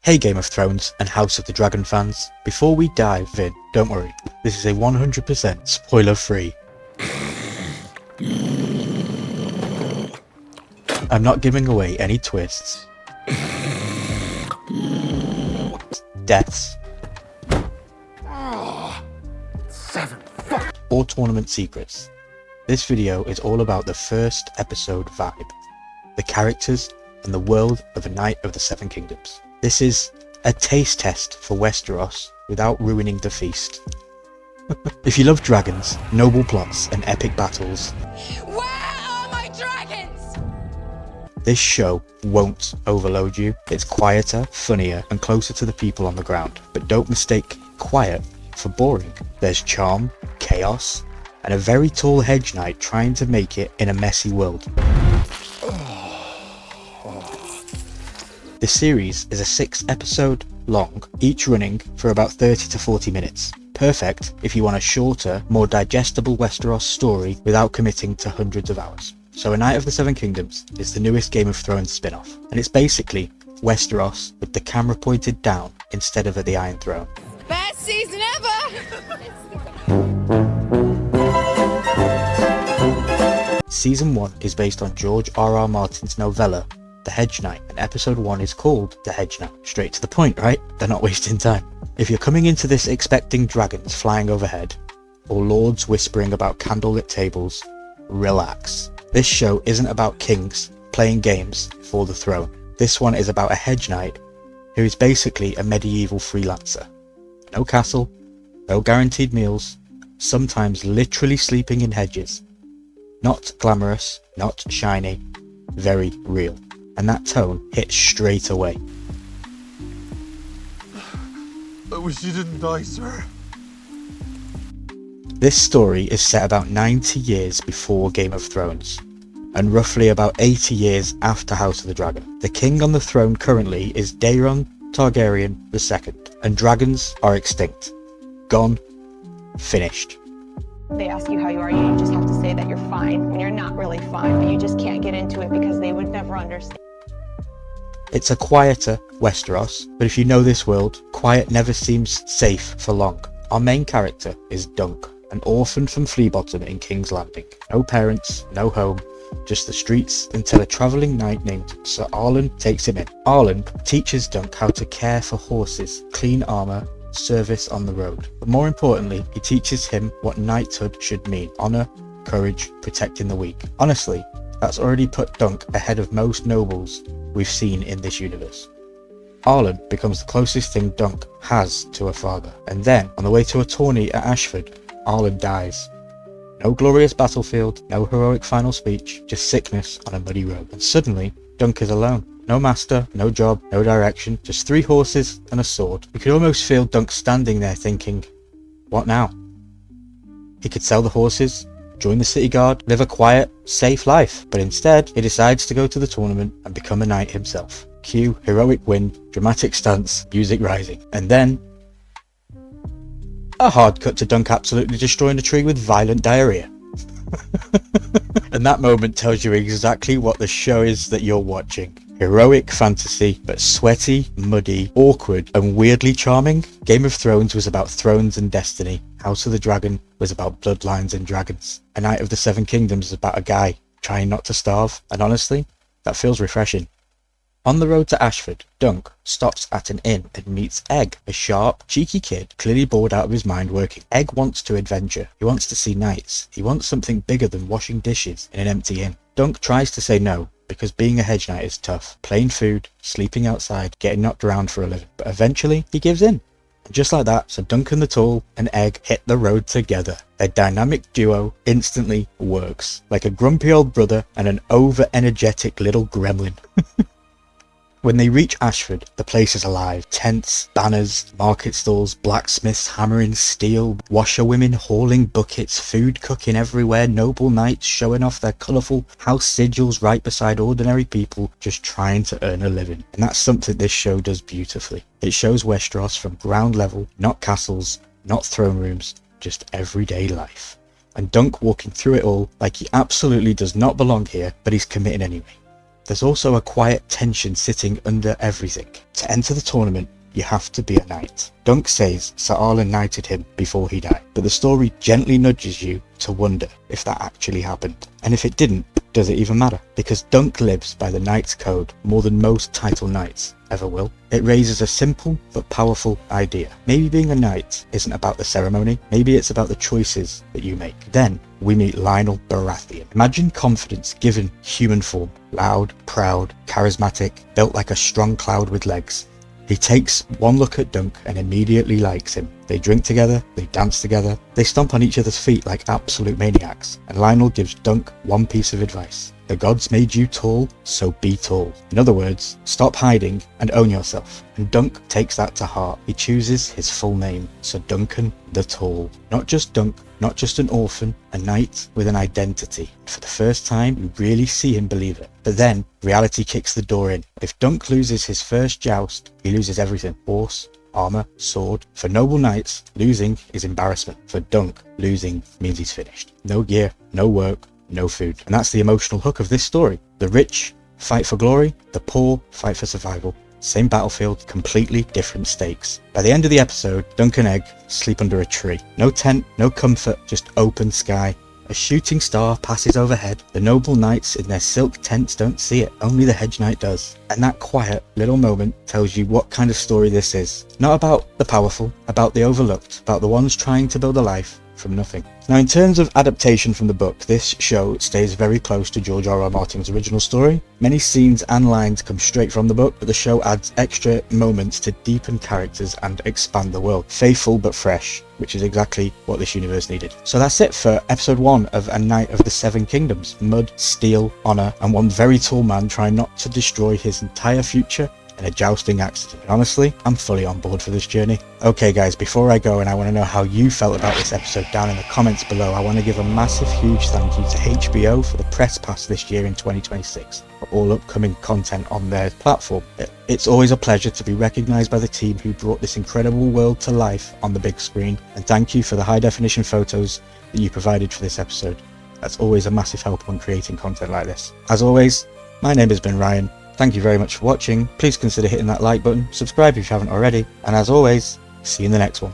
Hey Game of Thrones and House of the Dragon fans, before we dive in, don't worry, this is a 100% spoiler free. I'm not giving away any twists, deaths, or tournament secrets. This video is all about the first episode vibe, the characters and the world of A Knight of the Seven Kingdoms. This is a taste test for Westeros without ruining the feast. If you love dragons, noble plots and epic battles, where are my dragons? This show won't overload you. It's quieter, funnier and closer to the people on the ground. But don't mistake quiet for boring. There's charm, chaos and a very tall hedge knight trying to make it in a messy world. The series is a 6-episode long, each running for about 30 to 40 minutes. Perfect if you want a shorter, more digestible Westeros story without committing to hundreds of hours. So A Knight of the Seven Kingdoms is the newest Game of Thrones spin-off, and it's basically Westeros with the camera pointed down instead of at the Iron Throne. Best season ever! Season 1 is based on George R.R. Martin's novella The Hedge Knight, and episode 1 is called The Hedge Knight. Straight to the point, right? They're not wasting time. If you're coming into this expecting dragons flying overhead, or lords whispering about candlelit tables, relax. This show isn't about kings playing games for the throne. This one is about a hedge knight who is basically a medieval freelancer. No castle, no guaranteed meals, sometimes literally sleeping in hedges. Not glamorous, not shiny, very real. And that tone hits straight away. I wish you didn't die, sir. This story is set about 90 years before Game of Thrones, and roughly about 80 years after House of the Dragon. The king on the throne currently is Daeron Targaryen II, and dragons are extinct. Gone. Finished. They ask you how you are, you just have to say that you're fine when you're not really fine, but you just can't get into it because they would never understand. It's a quieter Westeros, but if you know this world, quiet never seems safe for long. Our main character is Dunk, an orphan from Fleabottom in King's Landing. No parents, no home, just the streets until a travelling knight named Sir Arlen takes him in. Arlen teaches Dunk how to care for horses, clean armour, service on the road. But more importantly, he teaches him what knighthood should mean: honour, courage, protecting the weak. Honestly, that's already put Dunk ahead of most nobles we've seen in this universe. Arlen becomes the closest thing Dunk has to a father, and then, on the way to a tourney at Ashford, Arlen dies. No glorious battlefield, no heroic final speech, just sickness on a muddy road. And suddenly, Dunk is alone. No master, no job, no direction, just 3 horses and a sword. You could almost feel Dunk standing there thinking, what now? He could sell the horses, join the city guard, live a quiet, safe life, but instead he decides to go to the tournament and become a knight himself. Cue heroic win, dramatic stunts, music rising, and then a hard cut to Dunk absolutely destroying a tree with violent diarrhea. And that moment tells you exactly what the show is that you're watching. Heroic fantasy, but sweaty, muddy, awkward, and weirdly charming. Game of Thrones was about thrones and destiny. House of the Dragon was about bloodlines and dragons. A Knight of the Seven Kingdoms is about a guy trying not to starve, and honestly, that feels refreshing. On the road to Ashford, Dunk stops at an inn and meets Egg, a sharp, cheeky kid, clearly bored out of his mind working. Egg wants to adventure. He wants to see knights. He wants something bigger than washing dishes in an empty inn. Dunk tries to say no, because being a hedge knight is tough. Plain food, sleeping outside, getting knocked around for a living. But eventually, he gives in. And just like that, so Duncan the Tall and Egg hit the road together. Their dynamic duo instantly works, like a grumpy old brother and an over-energetic little gremlin. When they reach Ashford, the place is alive. Tents, banners, market stalls, blacksmiths hammering steel, washerwomen hauling buckets, food cooking everywhere, noble knights showing off their colourful house sigils right beside ordinary people just trying to earn a living. And that's something this show does beautifully. It shows Westeros from ground level, not castles, not throne rooms, just everyday life. And Dunk walking through it all like he absolutely does not belong here, but he's committed anyway. there's also a quiet tension sitting under everything. To enter the tournament, you have to be a knight. Dunk says Sir Arlen knighted him before he died, but the story gently nudges you to wonder if that actually happened. And if it didn't, does it even matter? Because Dunk lives by the knight's code more than most title knights ever will. It raises a simple but powerful idea. Maybe being a knight isn't about the ceremony, maybe it's about the choices that you make. Then we meet Lionel Baratheon. Imagine confidence given human form. Loud, proud, charismatic, built like a strong cloud with legs. He takes one look at Dunk and immediately likes him. They drink together, they dance together, they stomp on each other's feet like absolute maniacs. And Lionel gives Dunk one piece of advice. The gods made you tall, so be tall. In other words, stop hiding and own yourself. And Dunk takes that to heart. He chooses his full name, Sir Duncan the Tall. Not just Dunk, not just an orphan, a knight with an identity. For the first time, you really see him believe it. But then, reality kicks the door in. If Dunk loses his first joust, he loses everything. Horse, armor, sword. For noble knights, losing is embarrassment. For Dunk, losing means he's finished. No gear, no work, no food. And that's the emotional hook of this story. The rich fight for glory, the poor fight for survival. Same battlefield, completely different stakes. By the end of the episode, Dunk and Egg sleep under a tree. No tent, no comfort, just open sky. A shooting star passes overhead. The noble knights in their silk tents don't see it, only the hedge knight does. And that quiet little moment tells you what kind of story this is. Not about the powerful, about the overlooked, about the ones trying to build a life from nothing. Now, in terms of adaptation from the book, this show stays very close to George R.R. Martin's original story. Many scenes and lines come straight from the book, but the show adds extra moments to deepen characters and expand the world. Faithful but fresh, which is exactly what this universe needed. So that's it for episode 1 of A Knight of the Seven Kingdoms. Mud, steel, honour, and one very tall man trying not to destroy his entire future in a jousting accident. And honestly, I'm fully on board for this journey. Okay guys, before I go, and I want to know how you felt about this episode down in the comments below, I want to give a massive huge thank you to HBO for the press pass this year in 2026 for all upcoming content on their platform. It's always a pleasure to be recognised by the team who brought this incredible world to life on the big screen, and thank you for the high definition photos that you provided for this episode. That's always a massive help when creating content like this. As always, my name has been Ryan. Thank you very much for watching. Please consider hitting that like button, subscribe if you haven't already, and as always, see you in the next one.